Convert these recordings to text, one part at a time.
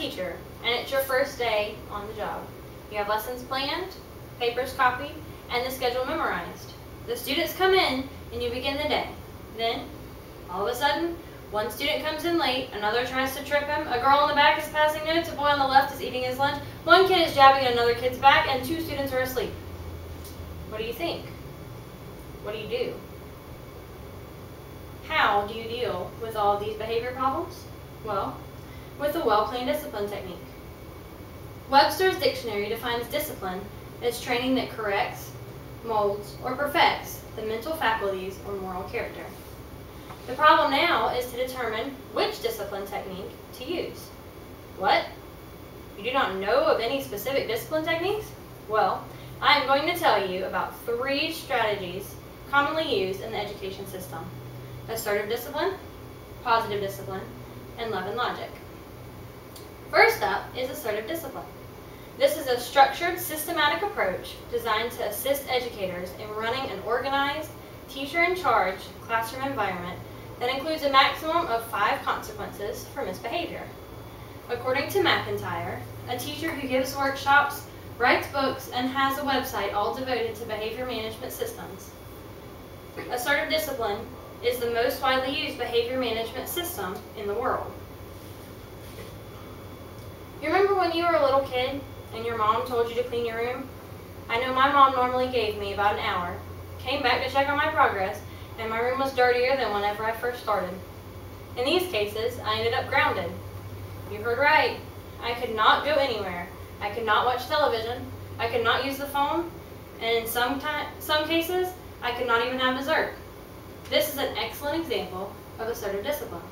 teacher, and it's your first day on the job. You have lessons planned, papers copied, and the schedule memorized. The students come in, and you begin the day. Then, all of a sudden, one student comes in late, another tries to trip him, a girl in the back is passing notes, a boy on the left is eating his lunch, one kid is jabbing at another kid's back, and 2 students are asleep. What do you think? What do you do? How do you deal with all of these behavior problems? Well, with a well-planned discipline technique. Webster's dictionary defines discipline as training that corrects, molds, or perfects the mental faculties or moral character. The problem now is to determine which discipline technique to use. What? You do not know of any specific discipline techniques? Well, I am going to tell you about 3 strategies commonly used in the education system: assertive discipline, positive discipline, and love and logic. First up is assertive discipline. This is a structured, systematic approach designed to assist educators in running an organized, teacher-in-charge classroom environment that includes a maximum of 5 consequences for misbehavior. According to McIntyre, a teacher who gives workshops, writes books, and has a website all devoted to behavior management systems. Assertive discipline is the most widely used behavior management system in the world. You remember when you were a little kid and your mom told you to clean your room? I know my mom normally gave me about an hour, came back to check on my progress, and my room was dirtier than whenever I first started. In these cases, I ended up grounded. You heard right. I could not go anywhere. I could not watch television. I could not use the phone. And in some cases, I could not even have dessert. This is an excellent example of assertive discipline.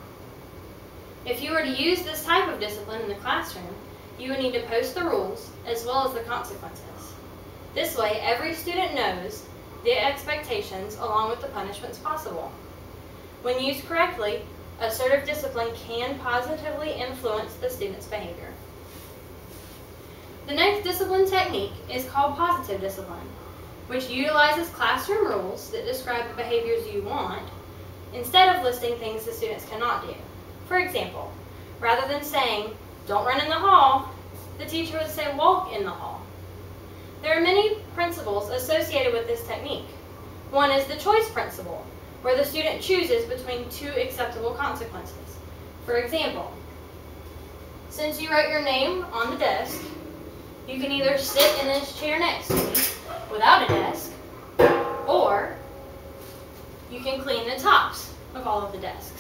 If you were to use this type of discipline in the classroom, you would need to post the rules as well as the consequences. This way, every student knows the expectations along with the punishments possible. When used correctly, assertive discipline can positively influence the student's behavior. The next discipline technique is called positive discipline, which utilizes classroom rules that describe the behaviors you want instead of listing things the students cannot do. For example, rather than saying, "Don't run in the hall," the teacher would say, "Walk in the hall." There are many principles associated with this technique. One is the choice principle, where the student chooses between 2 acceptable consequences. For example, since you wrote your name on the desk, you can either sit in this chair next to me without a desk, or you can clean the tops of all of the desks.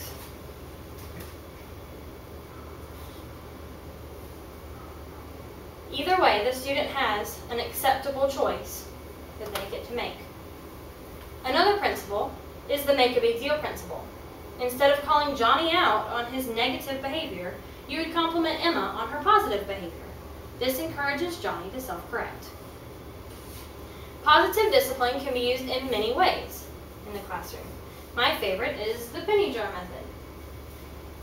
Either way, the student has an acceptable choice that they get to make. Another principle is the make a big deal principle. Instead of calling Johnny out on his negative behavior, you would compliment Emma on her positive behavior. This encourages Johnny to self-correct. Positive discipline can be used in many ways in the classroom. My favorite is the penny jar method.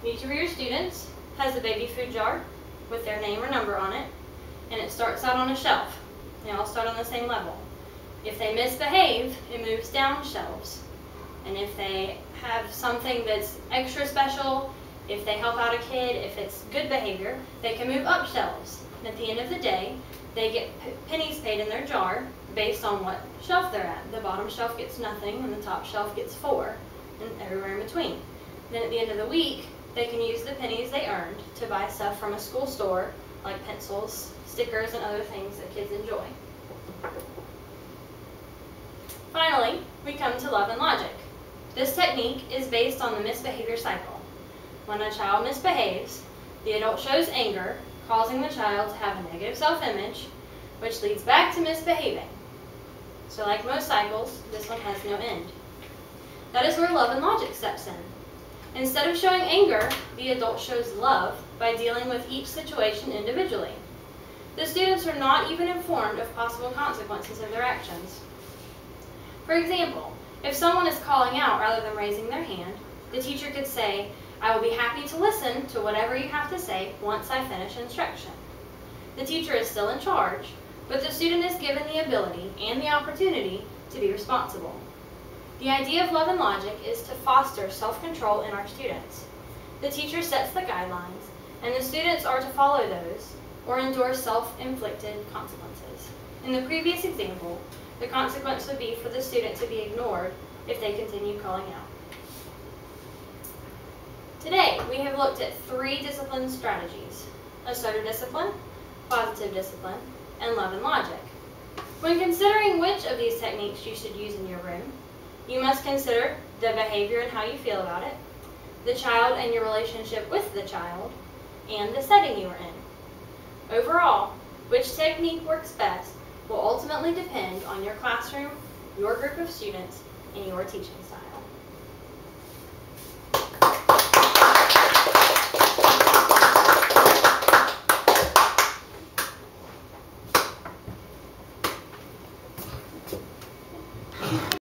Each of your students has a baby food jar with their name or number on it, and it starts out on a shelf. They all start on the same level. If they misbehave, it moves down shelves. And if they have something that's extra special, if they help out a kid, if it's good behavior, they can move up shelves. And at the end of the day, they get pennies paid in their jar based on what shelf they're at. The bottom shelf gets nothing, and the top shelf gets 4, and everywhere in between. Then at the end of the week, they can use the pennies they earned to buy stuff from a school store, like pencils, stickers, and other things that kids enjoy. Finally, we come to love and logic. This technique is based on the misbehavior cycle. When a child misbehaves, the adult shows anger, causing the child to have a negative self-image, which leads back to misbehaving. So like most cycles, this one has no end. That is where love and logic steps in. Instead of showing anger, the adult shows love by dealing with each situation individually. The students are not even informed of possible consequences of their actions. For example, if someone is calling out rather than raising their hand, the teacher could say, "I will be happy to listen to whatever you have to say once I finish instruction." The teacher is still in charge, but the student is given the ability and the opportunity to be responsible. The idea of love and logic is to foster self-control in our students. The teacher sets the guidelines, and the students are to follow those or endure self-inflicted consequences. In the previous example, the consequence would be for the student to be ignored if they continue calling out. Today, we have looked at 3 discipline strategies: assertive discipline, positive discipline, and love and logic. When considering which of these techniques you should use in your room, you must consider the behavior and how you feel about it, the child and your relationship with the child, and the setting you are in. Overall, which technique works best will ultimately depend on your classroom, your group of students, and your teaching style.